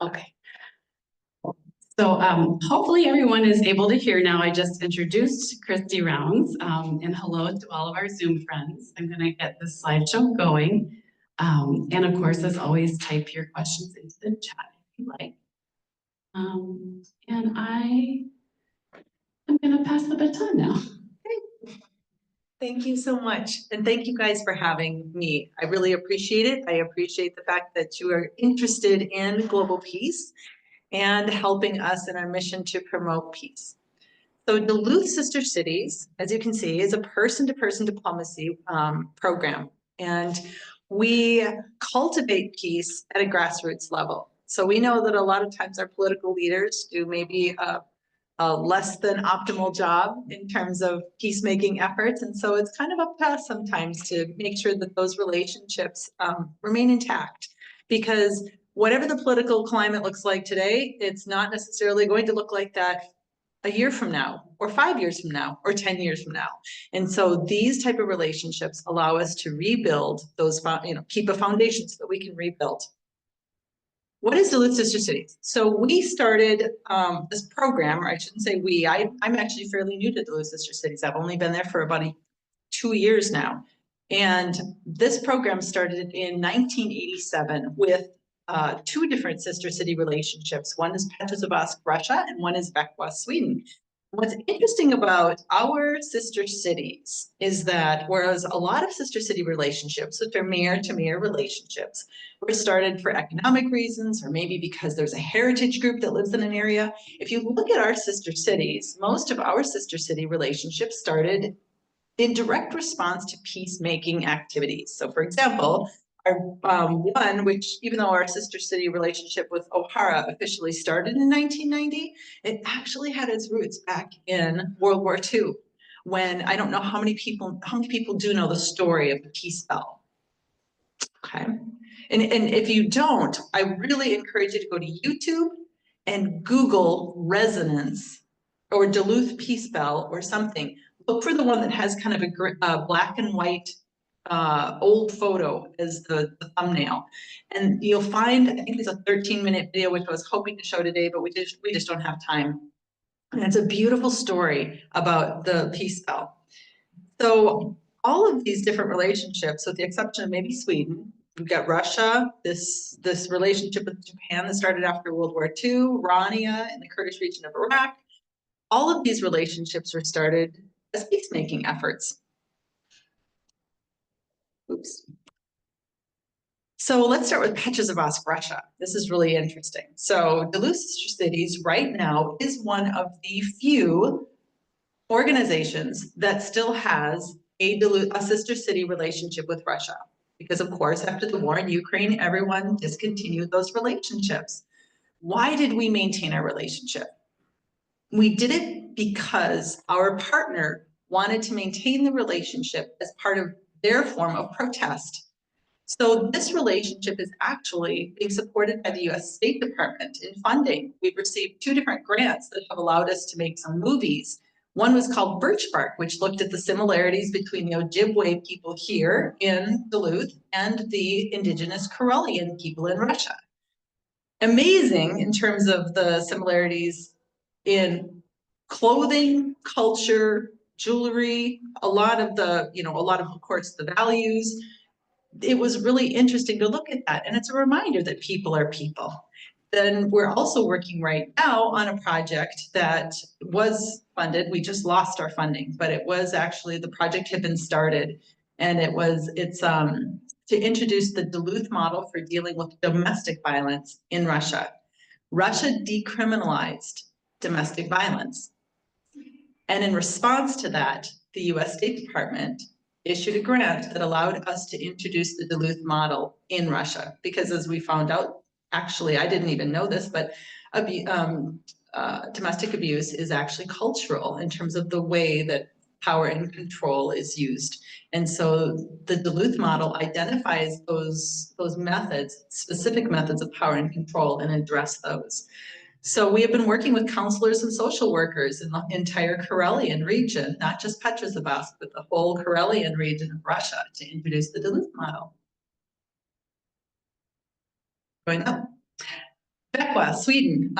Okay. So hopefully everyone is able to hear now. I just introduced Christy Rounds, and hello to all of our Zoom friends. I'm going to get this slideshow going. And of course, as always, type your questions into the chat if you like. And I'm going to pass the baton now. Thank you so much. And thank you guys for having me. I really appreciate it. I appreciate the fact that you are interested in global peace and helping us in our mission to promote peace. So Duluth Sister Cities, as you can see, is a person-to-person diplomacy program. And we cultivate peace at a grassroots level. So we know that a lot of times our political leaders do maybe a less than optimal job in terms of peacemaking efforts. And so it's kind of up to us sometimes to make sure that those relationships remain intact, because whatever the political climate looks like today, it's not necessarily going to look like that a year from now, or 5 years from now, or 10 years from now. And so these type of relationships allow us to rebuild those, keep a foundation so that we can rebuild. What is Duluth Sister Cities? So we started this program, or I shouldn't say we, I'm actually fairly new to Duluth Sister Cities. I've only been there for about 2 years now. And this program started in 1987 with 2 different sister city relationships. One is Petrozavodsk, Russia, and one is Vaxjo, Sweden. What's interesting about our sister cities is that whereas a lot of sister city relationships, which are mirror-to-mirror relationships, were started for economic reasons or maybe because there's a heritage group that lives in an area. If you look at our sister cities, most of our sister city relationships started in direct response to peacemaking activities. So for example, our one, which even though our sister city relationship with O'Hara officially started in 1990, it actually had its roots back in World War II, when I don't know how many people do know the story of the Peace Bell. Okay. And if you don't, I really encourage you to go to YouTube and Google resonance or Duluth Peace Bell or something. Look for the one that has kind of a black and white old photo as the thumbnail. And you'll find, I think it's a 13-minute video, which I was hoping to show today, but we just don't have time. And it's a beautiful story about the Peace Bell. So all of these different relationships, with the exception of maybe Sweden, we've got Russia, this relationship with Japan that started after World War II, Rania in the Kurdish region of Iraq. All of these relationships were started as peacemaking efforts. Oops. So let's start with Petrozavodsk, Russia. This is really interesting. So Duluth Sister Cities right now is one of the few organizations that still has a sister city relationship with Russia. Because of course, after the war in Ukraine, everyone discontinued those relationships. Why did we maintain our relationship? We did it because our partner wanted to maintain the relationship as part of their form of protest. So this relationship is actually being supported by the U.S. State Department in funding. We've received 2 different grants that have allowed us to make some movies. One was called Birch Bark, which looked at the similarities between the Ojibwe people here in Duluth and the indigenous Karelian people in Russia. Amazing in terms of the similarities in clothing, culture, jewelry, a lot of course, the values. It was really interesting to look at that. And it's a reminder that people are people. Then we're also working right now on a project that was funded. We just lost our funding, but it was actually, the project had been started, and it's to introduce the Duluth model for dealing with domestic violence in Russia. Russia decriminalized domestic violence. And in response to that, the US State Department issued a grant that allowed us to introduce the Duluth model in Russia. Because as we found out, actually, I didn't even know this, but domestic abuse is actually cultural in terms of the way that power and control is used. And so the Duluth model identifies those methods, specific methods of power and control, and address those. So we have been working with counselors and social workers in the entire Karelian region, not just Petrozavodsk, but the whole Karelian region of Russia, to introduce the Duluth model. Going up. Vaxjo, Vaxjo, Sweden.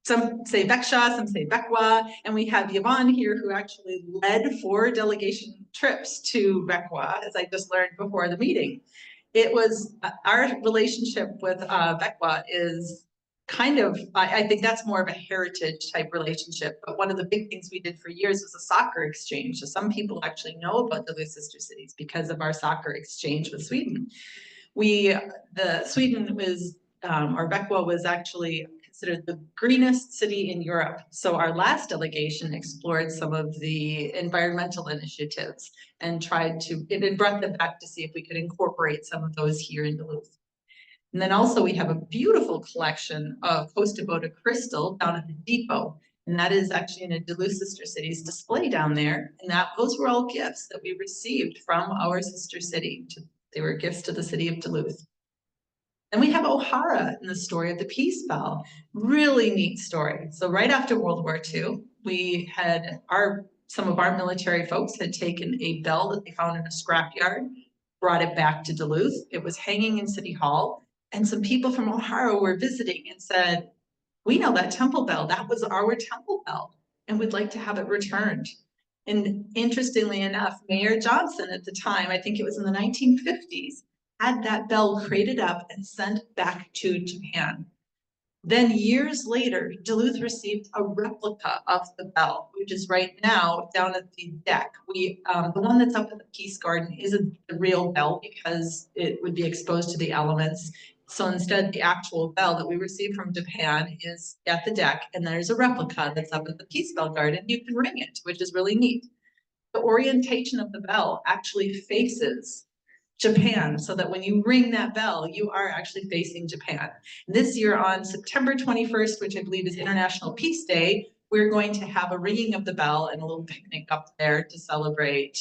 Some say Vaxjo, some say Vaxjo, and we have Yvonne here who actually led 4 delegation trips to Vaxjo, as I just learned before the meeting. It was our relationship with Vaxjo is kind of, I think that's more of a heritage type relationship. But one of the big things we did for years was a soccer exchange. So some people actually know about the Duluth Sister Cities because of our soccer exchange with Sweden. Sweden was, or Vaxjo was actually considered the greenest city in Europe. So our last delegation explored some of the environmental initiatives and it brought them back to see if we could incorporate some of those here in Duluth. And then also we have a beautiful collection of Costa Boda crystal down at the depot. And that is actually in a Duluth Sister Cities display down there. And those were all gifts that we received from our sister city. They were gifts to the city of Duluth. Then we have O'Hara in the story of the Peace Bell. Really neat story. So right after World War II, we had some of our military folks had taken a bell that they found in a scrapyard, brought it back to Duluth. It was hanging in City Hall. And some people from O'Hara were visiting and said, we know that temple bell. That was our temple bell. And we'd like to have it returned. And interestingly enough, Mayor Johnson at the time, I think it was in the 1950s, had that bell crated up and sent back to Japan. Then years later, Duluth received a replica of the bell, which is right now down at the deck. The one that's up at the Peace Garden isn't the real bell because it would be exposed to the elements. So instead, the actual bell that we received from Japan is at the deck, and there's a replica that's up at the Peace Bell Garden. You can ring it, which is really neat. The orientation of the bell actually faces Japan, so that when you ring that bell, you are actually facing Japan. This year on September 21st, which I believe is International Peace Day, we're going to have a ringing of the bell and a little picnic up there to celebrate,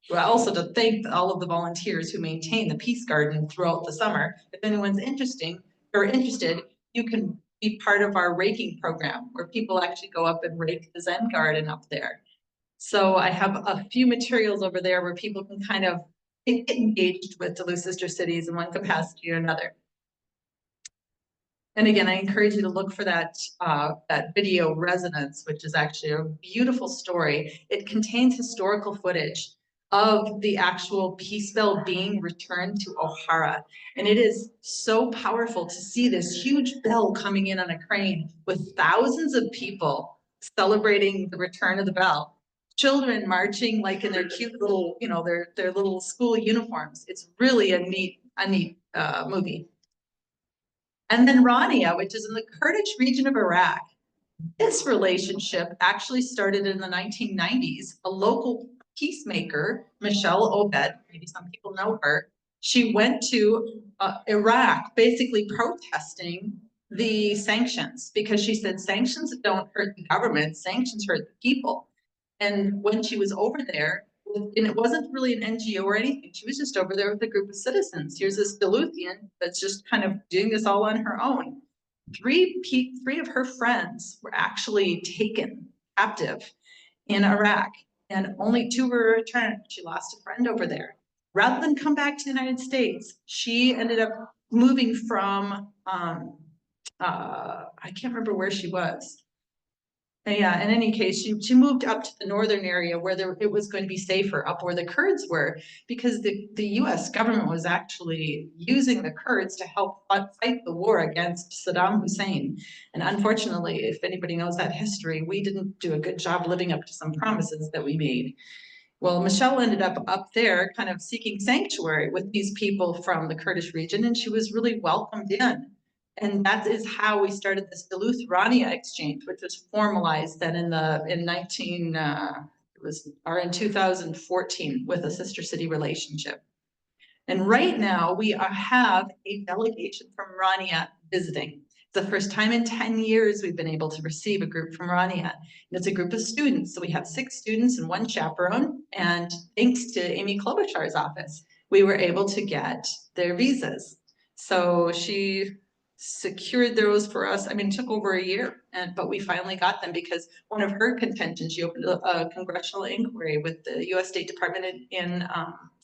well, also to thank all of the volunteers who maintain the Peace Garden throughout the summer. If anyone's interested, you can be part of our raking program where people actually go up and rake the Zen garden up there. So I have a few materials over there where people can kind of get engaged with Duluth Sister Cities in one capacity or another. And again, I encourage you to look for that video Resonance, which is actually a beautiful story. It contains historical footage of the actual Peace Bell being returned to O'Hara. And it is so powerful to see this huge bell coming in on a crane with thousands of people celebrating the return of the bell. Children marching like in their cute little, their little school uniforms. It's really a neat movie. And then Rania, which is in the Kurdish region of Iraq. This relationship actually started in the 1990s. A local peacemaker, Michelle Obed, maybe some people know her, she went to Iraq basically protesting the sanctions because she said sanctions don't hurt the government, sanctions hurt the people. And when she was over there, and it wasn't really an NGO or anything, she was just over there with a group of citizens. Here's this Duluthian that's just kind of doing this all on her own. Three of her friends were actually taken captive in Iraq, and only 2 were returned. She lost a friend over there. Rather than come back to the United States, she ended up moving from, I can't remember where she was. Yeah, in any case, she moved up to the northern area where it was going to be safer, up where the Kurds were, because the US government was actually using the Kurds to help fight the war against Saddam Hussein. And unfortunately, if anybody knows that history, we didn't do a good job living up to some promises that we made. Well, Michelle ended up there kind of seeking sanctuary with these people from the Kurdish region, and she was really welcomed in. And that is how we started this Duluth Rania exchange, which was formalized then in 2014 with a sister city relationship. And right now we have a delegation from Rania visiting. It's the first time in 10 years we've been able to receive a group from Rania. And it's a group of students. So we have 6 students and 1 chaperone. And thanks to Amy Klobuchar's office, we were able to get their visas. So she secured those for us. I mean, it took over a year, but we finally got them because one of her contentions, she opened a congressional inquiry with the U.S. State Department in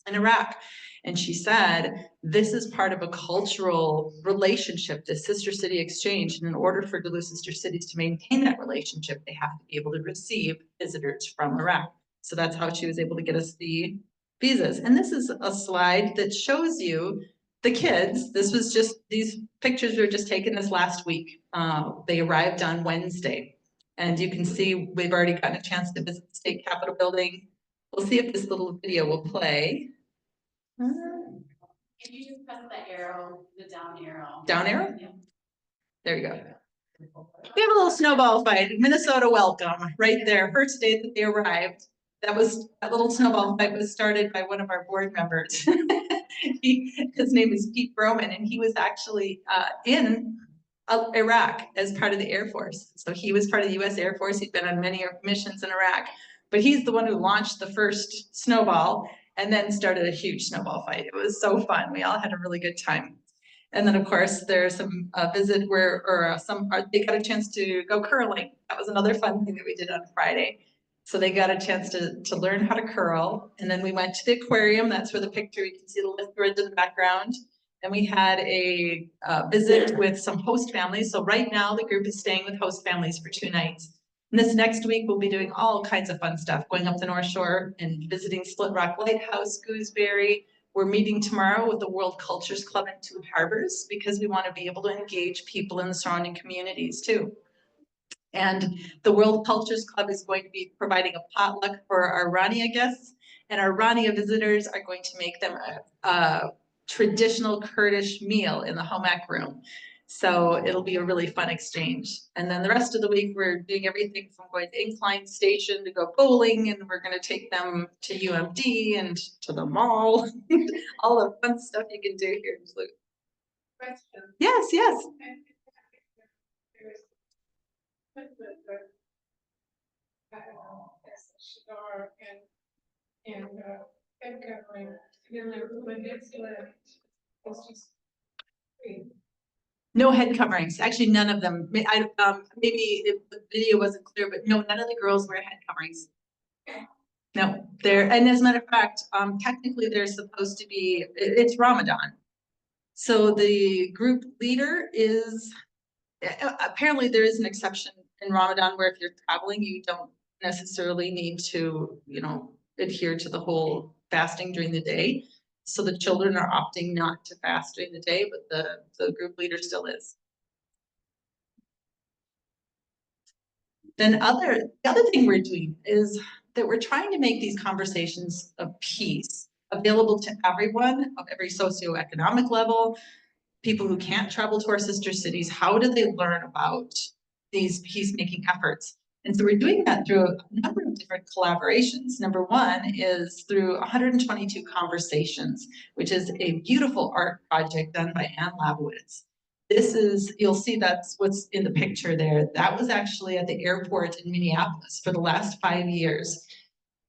in Iraq. And she said, this is part of a cultural relationship, the sister city exchange. And in order for Duluth Sister Cities to maintain that relationship, they have to be able to receive visitors from Iraq. So that's how she was able to get us the visas. And this is a slide that shows you the kids. This was just, these pictures were just taken this last week. They arrived on Wednesday. And you can see we've already gotten a chance to visit the state capitol building. We'll see if this little video will play. Can you just press the arrow, the down arrow? Down arrow? Yeah. There you go. We have a little snowball fight. Minnesota welcome right there. First day that they arrived. That little snowball fight was started by one of our board members. His name is Pete Broman, and he was actually in Iraq as part of the Air Force. So he was part of the U.S. Air Force. He'd been on many missions in Iraq, but he's the one who launched the first snowball and then started a huge snowball fight. It was so fun. We all had a really good time. And then, of course, there's some visit where, they got a chance to go curling. That was another fun thing that we did on Friday. So they got a chance to learn how to curl. And then we went to the aquarium. That's where the picture, you can see the lift bridge in the background. And we had a visit with some host families. So right now the group is staying with host families for 2 nights. And this next week, we'll be doing all kinds of fun stuff, going up the North Shore and visiting Split Rock Lighthouse, Gooseberry. We're meeting tomorrow with the World Cultures Club in Two Harbors because we want to be able to engage people in the surrounding communities too. And the World Cultures Club is going to be providing a potluck for our Rania guests, and our Rania visitors are going to make them a traditional Kurdish meal in the Homak room. So it'll be a really fun exchange. And then the rest of the week, we're doing everything from going to Incline Station to go bowling, and we're going to take them to UMD and to the mall, all the fun stuff you can do here in Duluth. Question. Yes, yes. Shadar and head covering, and then when it's left, it's just free. No head coverings. Actually, none of them. Maybe if the video wasn't clear, but no, none of the girls wear head coverings. No, and as a matter of fact, technically they're supposed to be, it's Ramadan. So the group leader is, apparently there is an exception in Ramadan where if you're traveling, you don't necessarily need to, adhere to the whole fasting during the day. So the children are opting not to fast during the day, but the group leader still is. Then the other thing we're doing is that we're trying to make these conversations of peace available to everyone of every socioeconomic level, people who can't travel to our sister cities. How do they learn about these peacemaking efforts? And so we're doing that through a number of different collaborations. Number one is through 122 Conversations, which is a beautiful art project done by Ann Labowitz. This is, you'll see that's what's in the picture there. That was actually at the airport in Minneapolis for the last 5 years.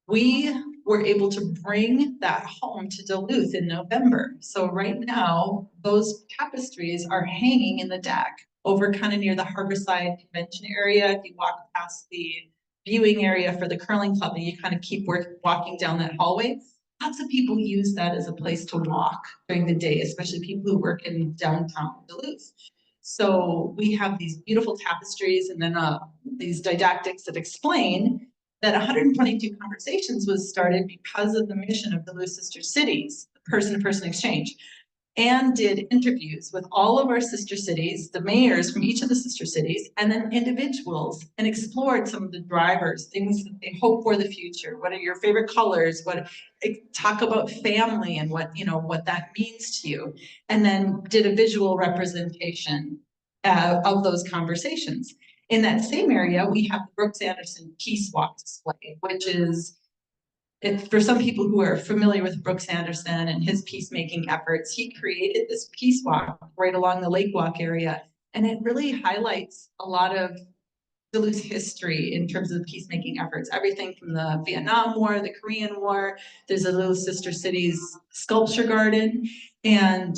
We were able to bring that home to Duluth in November. So right now, those tapestries are hanging in the deck over kind of near the Harborside Convention area. If you walk past the viewing area for the curling club and you kind of keep walking down that hallway, lots of people use that as a place to walk during the day, especially people who work in downtown Duluth. So we have these beautiful tapestries and then these didactics that explain that 122 Conversations was started because of the mission of Duluth Sister Cities, the person-to-person exchange, and did interviews with all of our sister cities, the mayors from each of the sister cities, and then individuals, and explored some of the drivers, things that they hope for the future. What are your favorite colors? Talk about family and what that means to you, and then did a visual representation of those conversations. In that same area, we have the Brooks Anderson Peace Walk display, which is, for some people who are familiar with Brooks Anderson and his peacemaking efforts, he created this peace walk right along the Lake Walk area. And it really highlights a lot of Duluth history in terms of peacemaking efforts, everything from the Vietnam War, the Korean War. There's a Duluth Sister Cities sculpture garden. And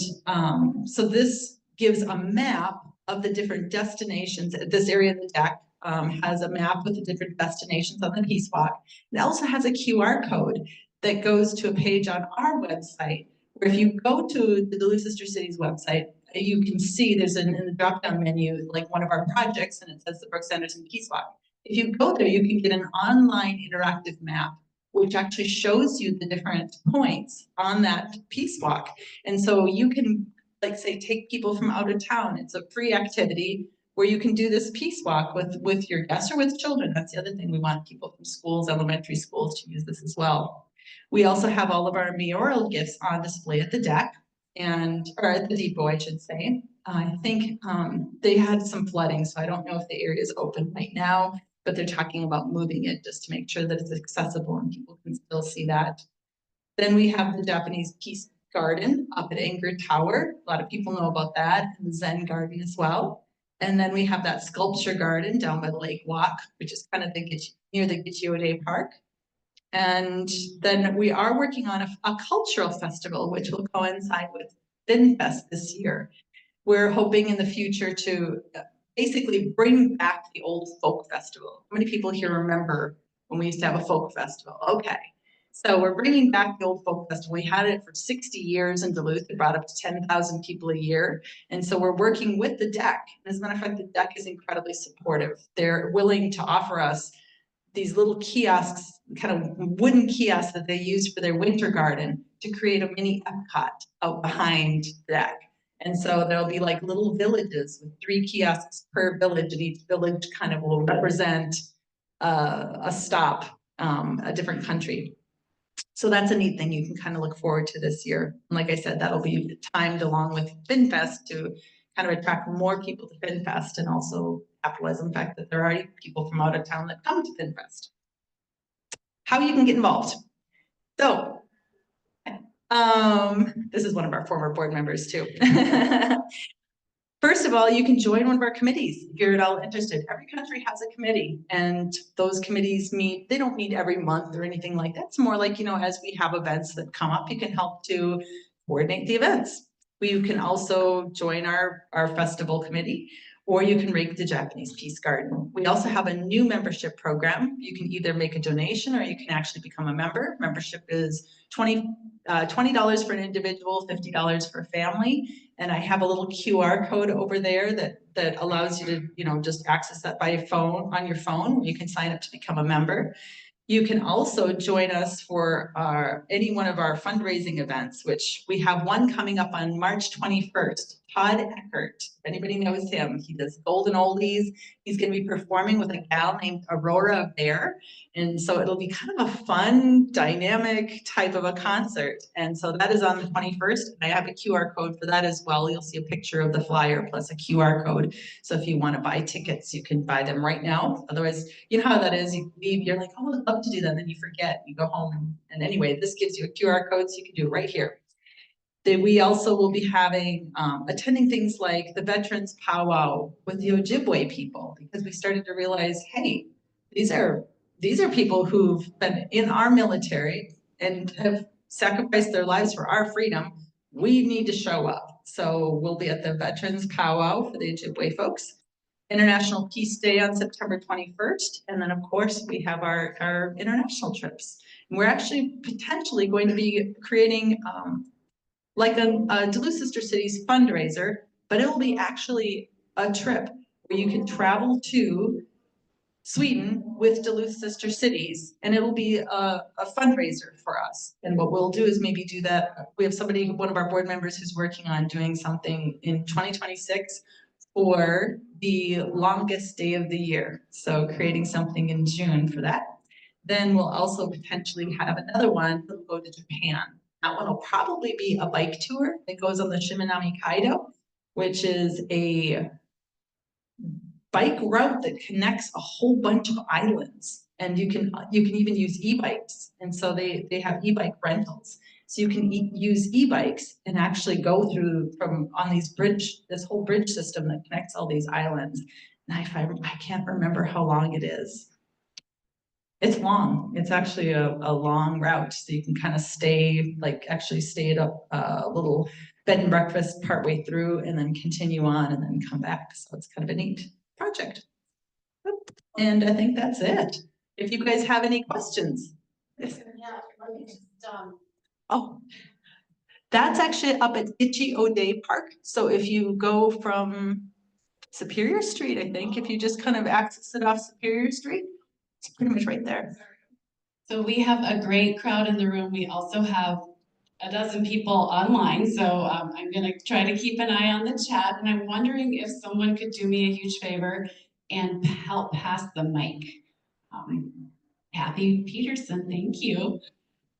so this gives a map of the different destinations. This area of the deck has a map with the different destinations on the Peace Walk. It also has a QR code that goes to a page on our website, where if you go to the Duluth Sister Cities website, you can see there's in the drop-down menu, like one of our projects, and it says the Brooks Anderson Peace Walk. If you go there, you can get an online interactive map, which actually shows you the different points on that peace walk. And so you can, like, say, take people from out of town. It's a free activity where you can do this peace walk with your guests or with children. That's the other thing. We want people from schools, elementary schools, to use this as well. We also have all of our mayoral gifts on display at the deck, or at the depot, I should say. I think they had some flooding, so I don't know if the area is open right now, but they're talking about moving it just to make sure that it's accessible and people can still see that. Then we have the Japanese Peace Garden up at Anchor Tower. A lot of people know about that, and the Zen Garden as well. And then we have that sculpture garden down by the Lake Walk, which is kind of near the Gitchio Day Park. And then we are working on a cultural festival, which will coincide with FinFest this year. We're hoping in the future to basically bring back the old folk festival. How many people here remember when we used to have a folk festival? Okay. So we're bringing back the old folk festival. We had it for 60 years in Duluth. It brought up to 10,000 people a year. And so we're working with the deck. As a matter of fact, the deck is incredibly supportive. They're willing to offer us these little kiosks, kind of wooden kiosks that they use for their winter garden, to create a mini Epcot out behind the deck. And so there'll be like little villages with 3 kiosks per village, and each village kind of will represent a stop, a different country. So that's a neat thing you can kind of look forward to this year. And like I said, that'll be timed along with FinFest to kind of attract more people to FinFest, and also capitalize on the fact that there are already people from out of town that come to FinFest. How you can get involved. So this is one of our former board members too. First of all, you can join one of our committees if you're at all interested. Every country has a committee, and those committees meet. They don't meet every month or anything like that. It's more like, you know, as we have events that come up, you can help to coordinate the events. You can also join our festival committee, or you can rake the Japanese Peace Garden. We also have a new membership program. You can either make a donation or you can actually become a member. Membership is $20 for an individual, $50 for a family. And I have a little QR code over there that allows you to, you know, just access that by phone, on your phone. You can sign up to become a member. You can also join us for any one of our fundraising events, which we have one coming up on March 21st. Todd Eckert, if anybody knows him, he does Golden Oldies. He's going to be performing with a gal named Aurora Bear. And so it'll be kind of a fun, dynamic type of a concert. And so that is on the 21st. And I have a QR code for that as well. You'll see a picture of the flyer plus a QR code. So if you want to buy tickets, you can buy them right now. Otherwise, you know how that is. You leave, you're like, oh, I'd love to do that. Then you forget, you go home. And anyway, this gives you a QR code so you can do it right here. We also will be having, attending things like the Veterans Powwow with the Ojibwe people, because we started to realize, hey, these are people who've been in our military and have sacrificed their lives for our freedom. We need to show up. So we'll be at the Veterans Powwow for the Ojibwe folks. International Peace Day on September 21st. And then of course we have our international trips. And we're actually potentially going to be creating like a Duluth Sister Cities fundraiser, but it will be actually a trip where you can travel to Sweden with Duluth Sister Cities, and it'll be a fundraiser for us. And what we'll do is maybe do that. We have somebody, one of our board members, who's working on doing something in 2026 for the longest day of the year. So creating something in June for that. Then we'll also potentially have another one that'll go to Japan. That one will probably be a bike tour that goes on the Shimanami Kaido, which is a bike route that connects a whole bunch of islands. And you can even use e-bikes. And so they have e-bike rentals. So you can use e-bikes and actually go through on this whole bridge system that connects all these islands. And I can't remember how long it is. It's long. It's actually a long route. So you can kind of stay at a little bed and breakfast partway through and then continue on and then come back. So it's kind of a neat project. And I think that's it. If you guys have any questions, Oh, that's actually up at Itchy O'Day Park. So if you go from Superior Street, I think, if you just kind of access it off Superior Street, it's pretty much right there. So we have a great crowd in the room. We also have a dozen people online. So I'm gonna try to keep an eye on the chat. And I'm wondering if someone could do me a huge favor and help pass the mic. Kathy Peterson, thank you.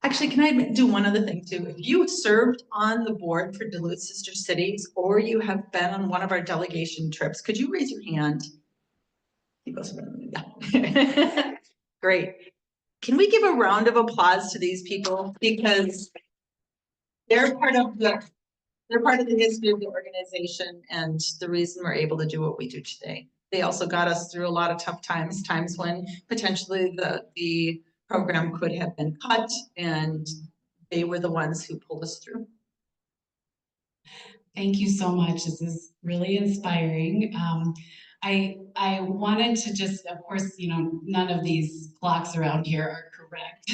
Actually, can I do one other thing too? If you served on the board for Duluth Sister Cities, or you have been on one of our delegation trips, could you raise your hand? He goes, yeah. Great. Can we give a round of applause to these people? Because they're part of the history of the organization and the reason we're able to do what we do today. They also got us through a lot of tough times when potentially the program could have been cut, and they were the ones who pulled us through. Thank you so much. This is really inspiring. I wanted to just, of course, you know, none of these clocks around here are correct.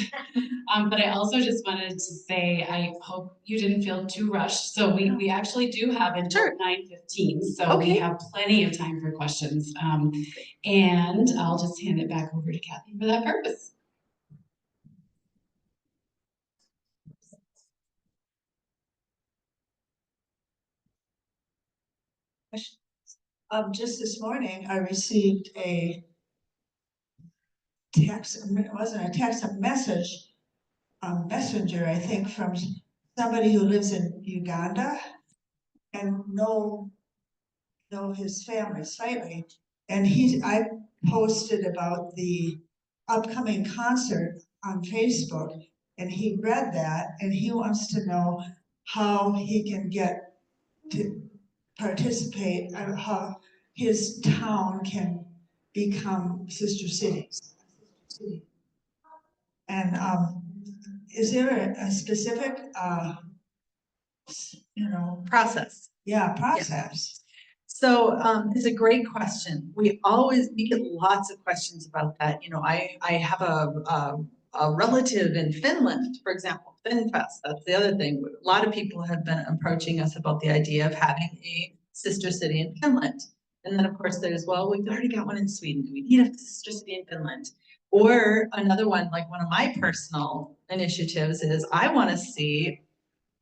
But I also just wanted to say, I hope you didn't feel too rushed. So we actually do have until 9:15. So we have plenty of time for questions. And I'll just hand it back over to Kathy for that purpose. Just this morning, I received a text, it wasn't a text, a message, a messenger, I think, from somebody who lives in Uganda and know his family slightly. And I posted about the upcoming concert on Facebook, and he read that, and he wants to know how he can get to participate, how his town can become sister cities. And is there a specific, Process? Process. So it's a great question. We get lots of questions about that. You know, I have a relative in Finland, for example, FinFest. That's the other thing. A lot of people have been approaching us about the idea of having a sister city in Finland. And then of course there's, well, we've already got one in Sweden. Do we need a sister city in Finland? Or another one, like one of my personal initiatives is I want to see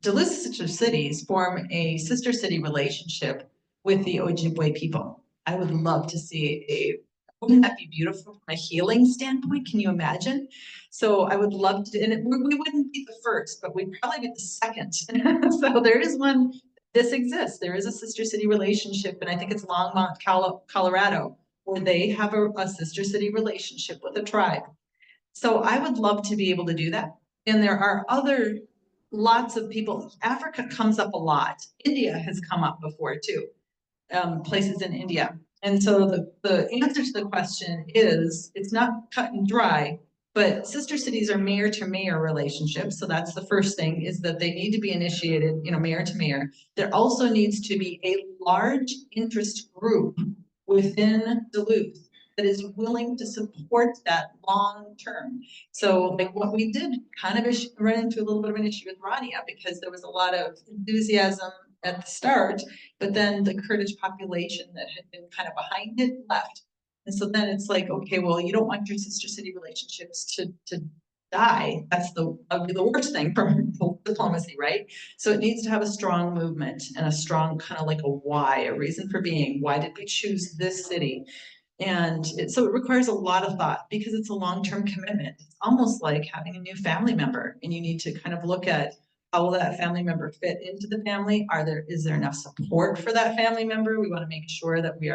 Duluth Sister Cities form a sister city relationship with the Ojibwe people. I would love to see wouldn't that be beautiful from a healing standpoint? Can you imagine? So I would love to, and we wouldn't be the first, but we'd probably be the second. So there is one, this exists. There is a sister city relationship, and I think it's Longmont, Colorado, where they have a sister city relationship with a tribe. So I would love to be able to do that. And there are lots of people. Africa comes up a lot. India has come up before too, places in India. And so the answer to the question is, it's not cut and dry, but sister cities are mayor to mayor relationships. So that's the first thing, is that they need to be initiated, mayor to mayor. There also needs to be a large interest group within Duluth that is willing to support that long term. So like what we did kind of run into a little bit of an issue with Rania, because there was a lot of enthusiasm at the start, but then the Kurdish population that had been kind of behind it left. And so then it's like, okay, well, you don't want your sister city relationships to die. That's the worst thing from diplomacy, right? So it needs to have a strong movement and a strong kind of like a why, a reason for being. Why did we choose this city? And so it requires a lot of thought, because it's a long-term commitment. It's almost like having a new family member, and you need to kind of look at how will that family member fit into the family? Is there enough support for that family member? We want to make sure that we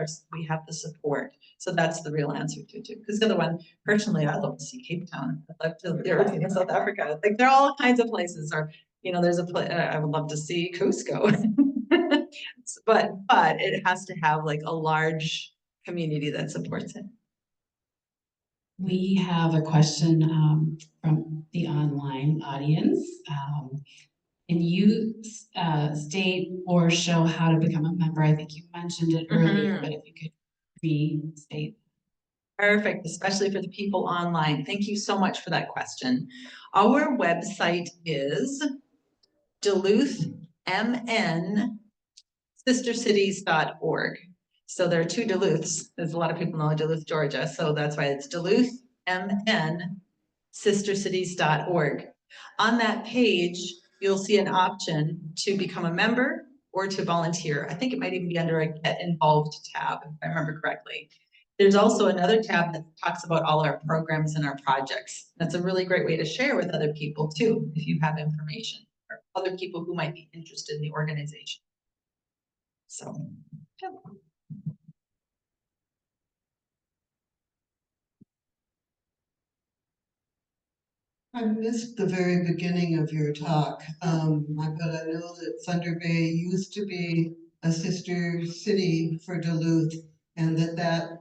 have the support. So that's the real answer to it too. Because the other one, personally, I'd love to see Cape Town. I'd love to in South Africa. Like there are all kinds of places. Or there's a place I would love to see Cusco. but it has to have like a large community that supports it. We have a question from the online audience. Can you state or show how to become a member? I think you mentioned it earlier, but if you could restate. Perfect, especially for the people online. Thank you so much for that question. Our website is DuluthMNSisterCities.org. So there are two Duluths. There's a lot of people know Duluth, Georgia. So that's why it's DuluthMNSisterCities.org. On that page, you'll see an option to become a member or to volunteer. I think it might even be under a Get Involved tab, if I remember correctly. There's also another tab that talks about all our programs and our projects. That's a really great way to share with other people too, if you have information or other people who might be interested in the organization. So, yeah. I missed the very beginning of your talk, but I know that Thunder Bay used to be a sister city for Duluth, and that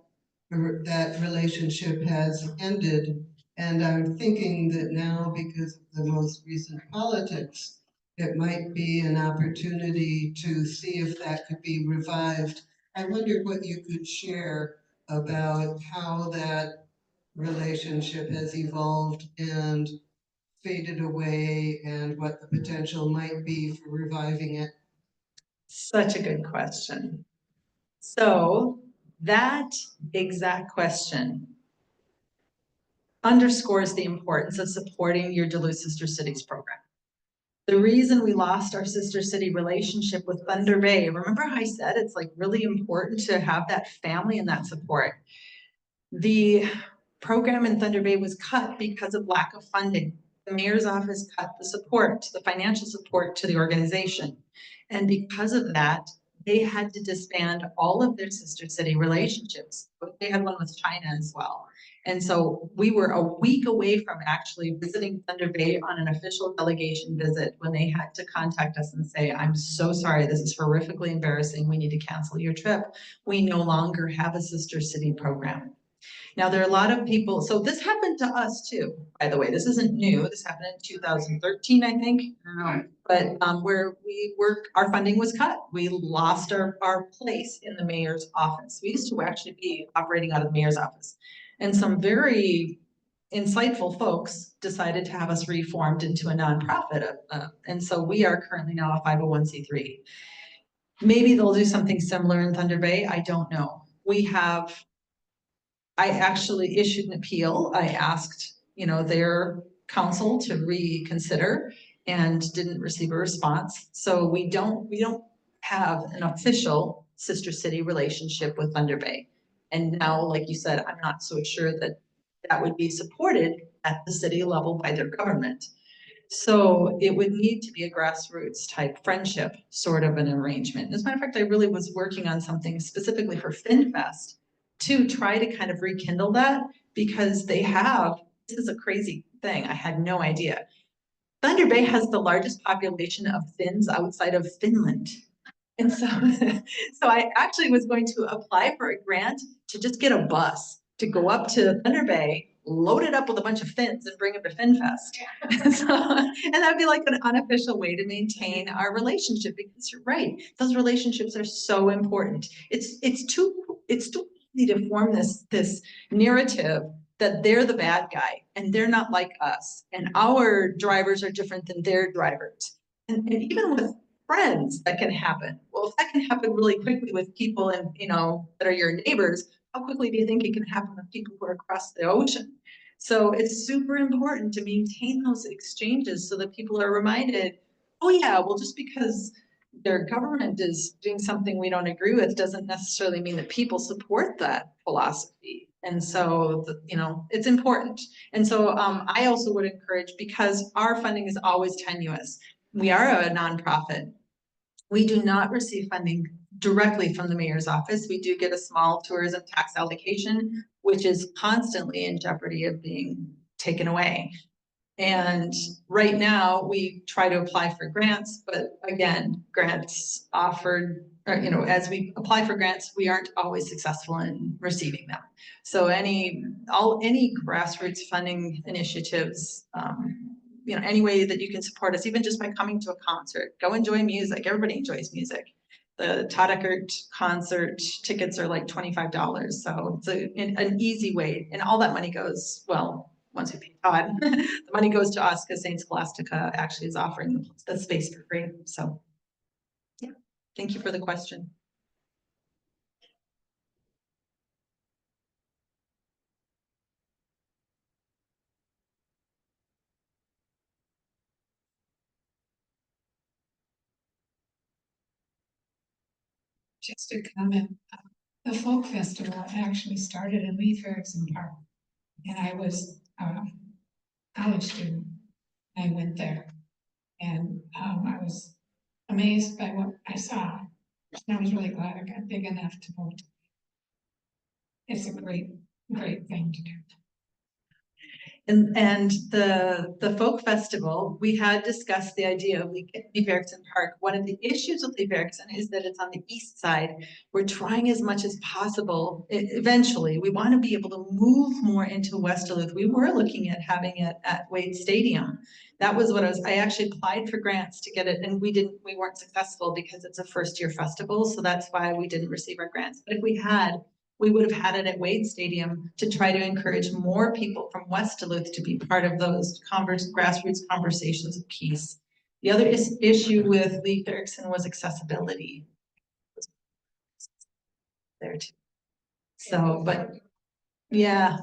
relationship has ended. And I'm thinking that now, because of the most recent politics, it might be an opportunity to see if that could be revived. I wondered what you could share about how that relationship has evolved and faded away, and what the potential might be for reviving it. Such a good question. So that exact question underscores the importance of supporting your Duluth Sister Cities program. The reason we lost our sister city relationship with Thunder Bay, remember how I said it's like really important to have that family and that support. The program in Thunder Bay was cut because of lack of funding. The mayor's office cut the support, the financial support to the organization. And because of that, they had to disband all of their sister city relationships. They had one with China as well. And so we were a week away from actually visiting Thunder Bay on an official delegation visit when they had to contact us and say, I'm so sorry, this is horrifically embarrassing. We need to cancel your trip. We no longer have a sister city program. Now, there are a lot of people, so this happened to us too, by the way. This isn't new. This happened in 2013, I think. But where we work, our funding was cut. We lost our place in the mayor's office. We used to actually be operating out of the mayor's office. And some very insightful folks decided to have us reformed into a nonprofit. And so we are currently now a 501c3. Maybe they'll do something similar in Thunder Bay. I don't know. I actually issued an appeal. I asked, their council to reconsider and didn't receive a response. So we don't have an official sister city relationship with Thunder Bay. And now, like you said, I'm not so sure that that would be supported at the city level by their government. So it would need to be a grassroots type friendship, sort of an arrangement. As a matter of fact, I really was working on something specifically for FinFest to try to kind of rekindle that, because this is a crazy thing, I had no idea. Thunder Bay has the largest population of Finns outside of Finland. And so, so I actually was going to apply for a grant to just get a bus to go up to Thunder Bay, load it up with a bunch of Finns and bring them to FinFest. And that'd be like an unofficial way to maintain our relationship, because you're right, those relationships are so important. It's too easy to form this narrative that they're the bad guy and they're not like us, and our drivers are different than their drivers. And even with friends, that can happen. Well, if that can happen really quickly with people and that are your neighbors, how quickly do you think it can happen with people who are across the ocean? So it's super important to maintain those exchanges so that people are reminded, oh yeah, well, just because their government is doing something we don't agree with doesn't necessarily mean that people support that philosophy. And so, it's important. And so I also would encourage, because our funding is always tenuous. We are a nonprofit. We do not receive funding directly from the mayor's office. We do get a small tourism tax allocation, which is constantly in jeopardy of being taken away. And right now we try to apply for grants, but again, grants offered, or, as we apply for grants, we aren't always successful in receiving them. So any grassroots funding initiatives, any way that you can support us, even just by coming to a concert, go enjoy music. Everybody enjoys music. The Tadakert concert tickets are like $25. So it's an easy way. And all that money goes, well, once we pay Todd, the money goes to us because St. Scholastica actually is offering the space for free. So yeah, thank you for the question. Just a comment, the folk festival actually started in Erickson Park. And I was a college student. I went there and I was amazed by what I saw. And I was really glad I got big enough to vote. It's a great, great thing to do. And the folk festival, we had discussed the idea of Leif Erikson Park. One of the issues with Leif Erikson is that it's on the east side. We're trying as much as possible. Eventually, we want to be able to move more into West Duluth. We were looking at having it at Wade Stadium. That was what I actually applied for grants to get it, and we weren't successful because it's a first-year festival, so that's why we didn't receive our grants. But if we had, we would have had it at Wade Stadium to try to encourage more people from West Duluth to be part of those grassroots conversations of peace. The other issue with Leif Erikson was accessibility there too. So, but yeah.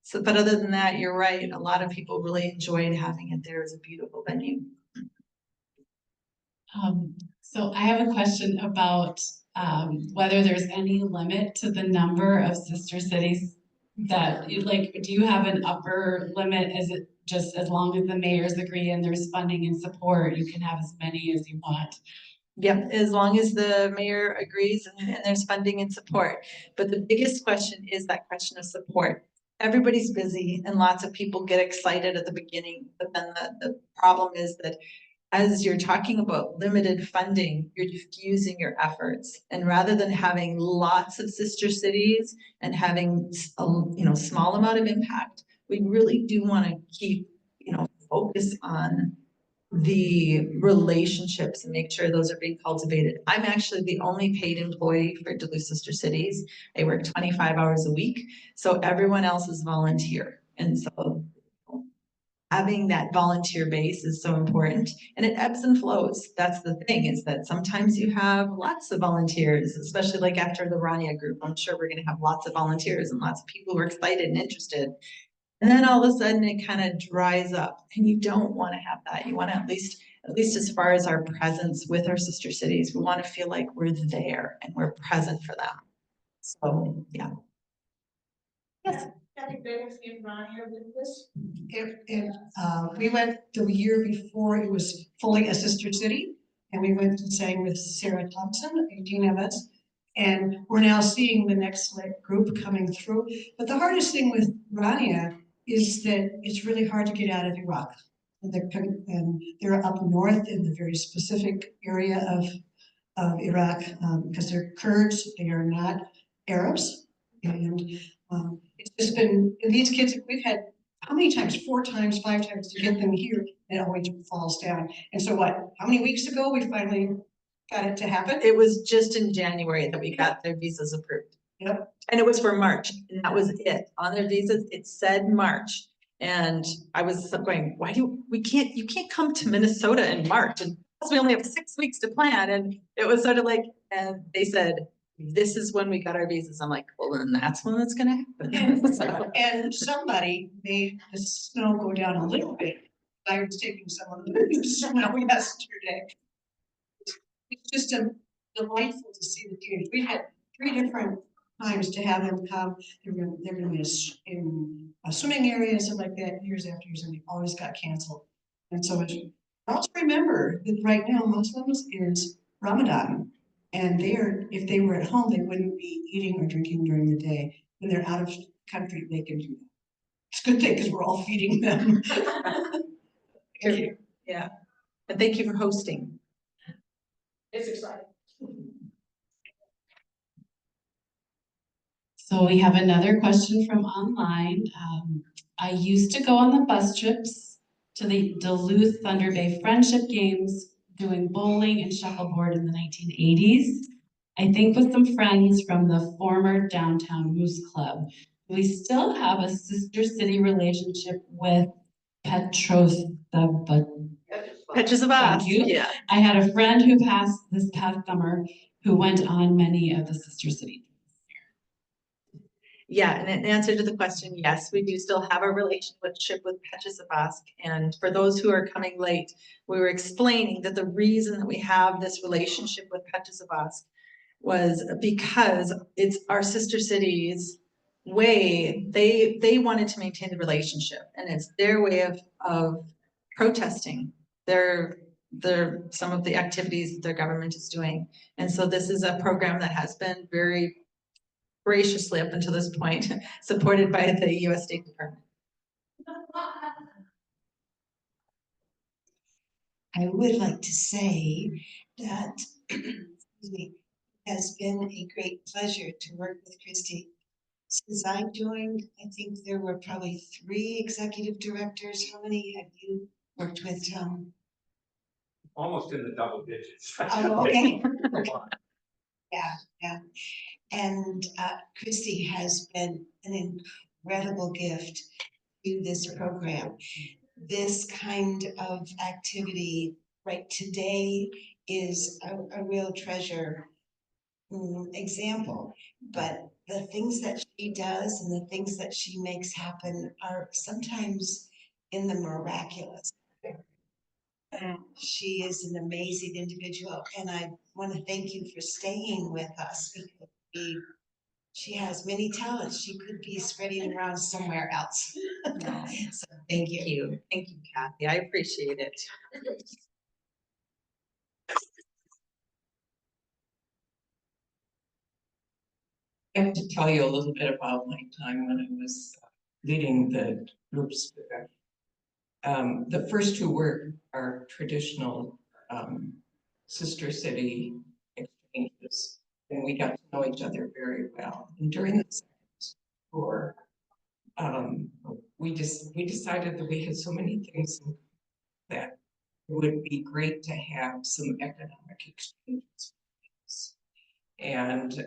So, but other than that, you're right. A lot of people really enjoyed having it there as a beautiful venue. So I have a question about whether there's any limit to the number of sister cities that, like, do you have an upper limit? Is it just as long as the mayors agree and there's funding and support, you can have as many as you want? Yep, as long as the mayor agrees and there's funding and support. But the biggest question is that question of support. Everybody's busy and lots of people get excited at the beginning, but then the problem is that as you're talking about limited funding, you're diffusing your efforts. And rather than having lots of sister cities and having a small amount of impact, we really do want to keep, focus on the relationships and make sure those are being cultivated. I'm actually the only paid employee for Duluth Sister Cities. I work 25 hours a week, so everyone else is volunteer. And so having that volunteer base is so important, and it ebbs and flows. That's the thing, is that sometimes you have lots of volunteers, especially like after the Rania group. I'm sure we're going to have lots of volunteers and lots of people who are excited and interested. And then all of a sudden it kind of dries up, and you don't want to have that. You want to at least as far as our presence with our sister cities, we want to feel like we're there and we're present for them. So yeah. Yes. Have you been in Rania with this? We went the year before it was fully a sister city, and we went and sang with Sarah Thompson, 18 of us, and we're now seeing the next group coming through. But the hardest thing with Rania is that it's really hard to get out of Iraq. And they're up north in the very specific area of Iraq, because they're Kurds, they are not Arabs. And it's just been, these kids, we've had how many times, 4 times, 5 times to get them here, and it always falls down. And so how many weeks ago we finally got it to happen? It was just in January that we got their visas approved. Yep. And it was for March, and that was it. On their visas, it said March. And I was going, you can't come to Minnesota in March, and we only have 6 weeks to plan. And it was sort of like, and they said, this is when we got our visas. I'm like, well, then that's when it's gonna happen. And somebody made the snow go down a little bit. I was taking some of the snow yesterday. It's just delightful to see the kids. We had 3 different times to have them come. They're gonna be in a swimming area and stuff like that, years after years, and they always got canceled. And so also remember that right now Muslims is Ramadan. And if they were at home, they wouldn't be eating or drinking during the day. When they're out of country, they can do that. It's a good thing because we're all feeding them. Thank you. Yeah. And thank you for hosting. It's exciting. So we have another question from online. I used to go on the bus trips to the Duluth Thunder Bay Friendship Games, doing bowling and shuffleboard in the 1980s. I think with some friends from the former downtown Moose Club. We still have a sister city relationship with Petros the Patches of us, Thank you. yeah. I had a friend who passed this past summer who went on many of the sister cities. Yeah, and in answer to the question, yes, we do still have a relationship with Petrozavodsk. And for those who are coming late, we were explaining that the reason that we have this relationship with Petrozavodsk was because it's our sister cities way, they wanted to maintain the relationship, and it's their way of protesting some of the activities that their government is doing. And so this is a program that has been very graciously up until this point supported by the US State Department. I would like to say that excuse me, it has been a great pleasure to work with Christy. Since I joined, I think there were probably 3 executive directors. How many have you worked with, Tom? Almost in the double digits. Oh, okay. A lot. Yeah. And Christy has been an incredible gift to this program. This kind of activity right today is a real treasure example, but the things that she does and the things that she makes happen are sometimes in the miraculous. She is an amazing individual, and I want to thank you for staying with us because she has many talents. She could be spreading around somewhere else. So thank you. Thank you, Kathy. I appreciate it. I have to tell you a little bit about my time when I was leading the groups. The first 2 were our traditional sister city exchanges, and we got to know each other very well. And during the second tour, we decided that we had so many things that it would be great to have some economic exchanges. And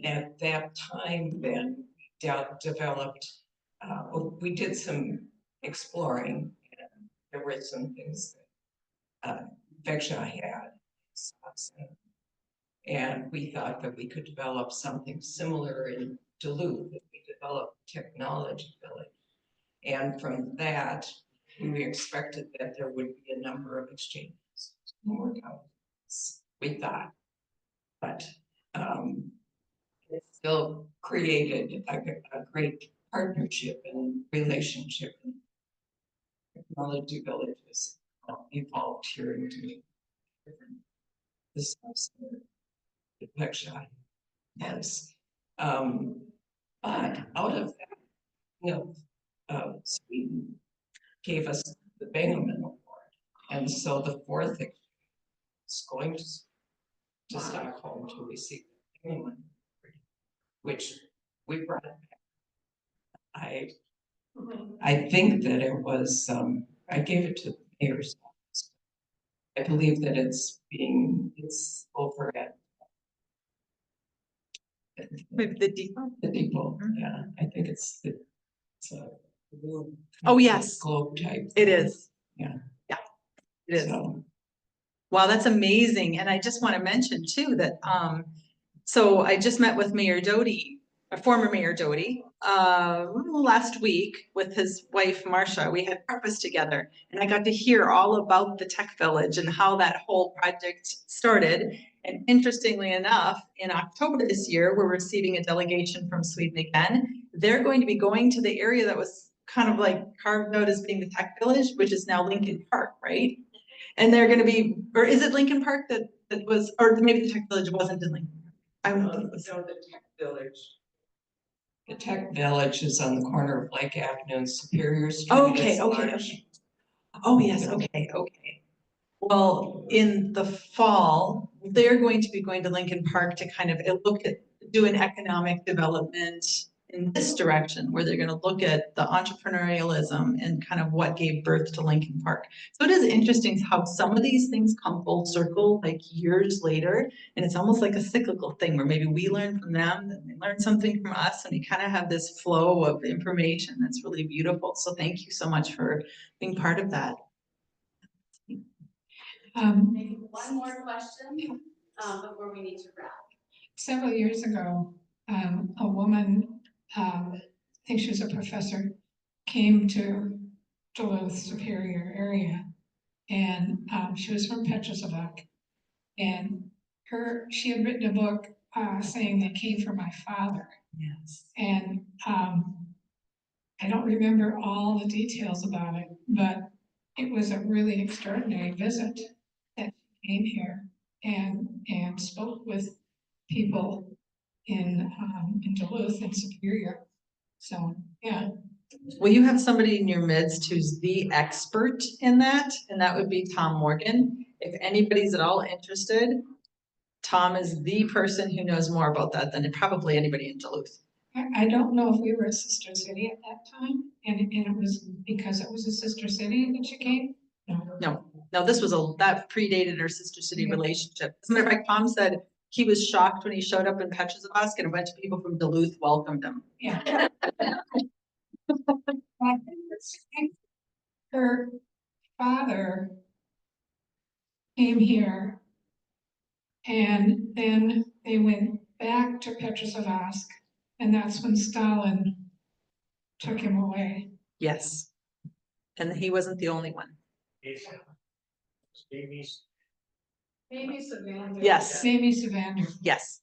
at that time, then developed, we did some exploring, and there were some things that Vaxjo had. And we thought that we could develop something similar in Duluth, that we developed Technology Village. And from that, we expected that there would be a number of exchanges. More counties, we thought. But it still created a great partnership and relationship. Technology villages evolved here into different business the Vaxjo has. But out of that, Sweden gave us the Bingaman Award, and so the 4th is going to Stockholm to receive the Bingaman Award, which we brought back. I think that it was, I gave it to the mayor's office. I believe that it's over at Maybe the depot. the depot, yeah, I think it's a Oh, yes. globe type. It is. Yeah. Yeah, it is. So, Wow, that's amazing. And I just want to mention too that, so I just met with Mayor Doty, former Mayor Doty, last week with his wife, Marcia. We had breakfast together, and I got to hear all about the Tech Village and how that whole project started. And interestingly enough, in October this year, we're receiving a delegation from Sweden again. They're going to be going to the area that was kind of like carved out as being the Tech Village, which is now Lincoln Park, right? And they're going to be, or is it Lincoln Park that was, or maybe the Tech Village wasn't in Lincoln? I don't think it was. no, the Tech Village. The Tech Village is on the corner of Lake Avenue and Superior Street. Okay, It's okay, large. okay. Oh, yes, okay. Well, in the fall, they're going to be going to Lincoln Park to kind of look at, do an economic development in this direction, where they're gonna look at the entrepreneurialism and kind of what gave birth to Lincoln Park. So it is interesting how some of these things come full circle, like years later, and it's almost like a cyclical thing where maybe we learn from them, then they learn something from us, and we kind of have this flow of information that's really beautiful. So thank you so much for being part of that. Maybe one more question, before we need to wrap. Several years ago, a woman, I think she was a professor, came to Duluth Superior area. And she was from Petrozac. And she had written a book saying they came from my father. Yes. And I don't remember all the details about it, but it was a really extraordinary visit that she came here and spoke with people in Duluth and Superior. So, yeah. Well, you have somebody in your midst who's the expert in that, and that would be Tom Morgan. If anybody's at all interested, Tom is the person who knows more about that than probably anybody in Duluth. I don't know if we were a sister city at that time, and it was because it was a sister city that she came? No. No, that predated our sister city Yeah. relationship. As a matter of fact, Tom said he was shocked when he showed up in Petrozac and a bunch of people from Duluth welcomed him. Yeah. I think her father came here, and then they went back to Petrozac, and that's when Stalin took him away. Yes. And he wasn't the only one. Amy's. Maybe Savannah. Yes, Maybe Savander. yes.